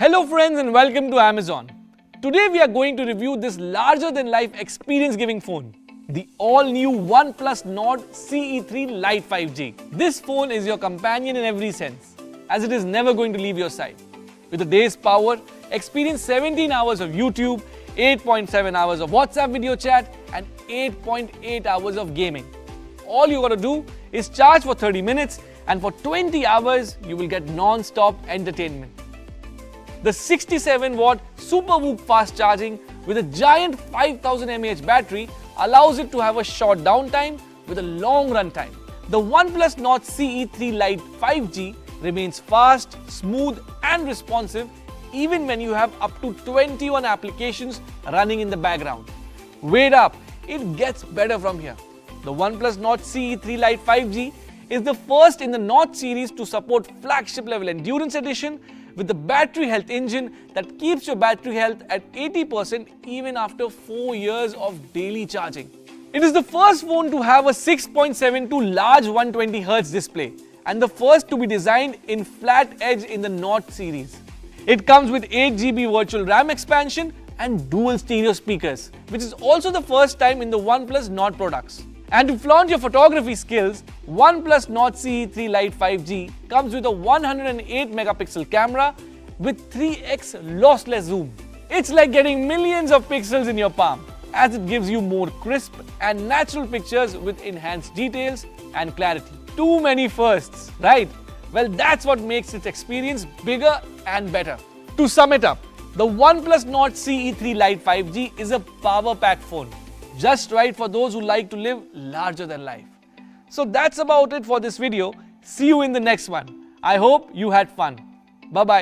Hello friends and welcome to Amazon. Today we are going to review this larger than life experience giving phone. The all new OnePlus Nord CE3 Lite 5G. This phone is your companion in every sense, as it is never going to leave your side. With a day's power, experience 17 hours of YouTube, 8.7 hours of WhatsApp video chat and 8.8 hours of gaming. All you gotta do is charge for 30 minutes and for 20 hours you will get non-stop entertainment. The 67-watt Super Whoop fast charging with a giant 5000 mAh battery allows it to have a short downtime with a long run time. The OnePlus Nord CE3 Lite 5G remains fast, smooth and responsive even when you have up to 21 applications running in the background. Wait up, it gets better from here. The OnePlus Nord CE3 Lite 5G is the first in the Nord series to support flagship level endurance edition with the battery health engine that keeps your battery health at 80% even after 4 years of daily charging. It is the first phone to have a 6.72 large 120Hz display and the first to be designed in flat edge in the Nord series. It comes with 8GB virtual RAM expansion and dual stereo speakers, which is also the first time in the OnePlus Nord products. And to flaunt your photography skills, OnePlus Nord CE3 Lite 5G comes with a 108 megapixel camera with 3x lossless zoom. It's like getting millions of pixels in your palm, as it gives you more crisp and natural pictures with enhanced details and clarity. Too many firsts, right? Well, that's what makes its experience bigger and better. To sum it up, the OnePlus Nord CE3 Lite 5G is a power-packed phone. Just right for those who like to live larger than life. So that's about it for this video. See you in the next one. I hope you had fun. Bye-bye.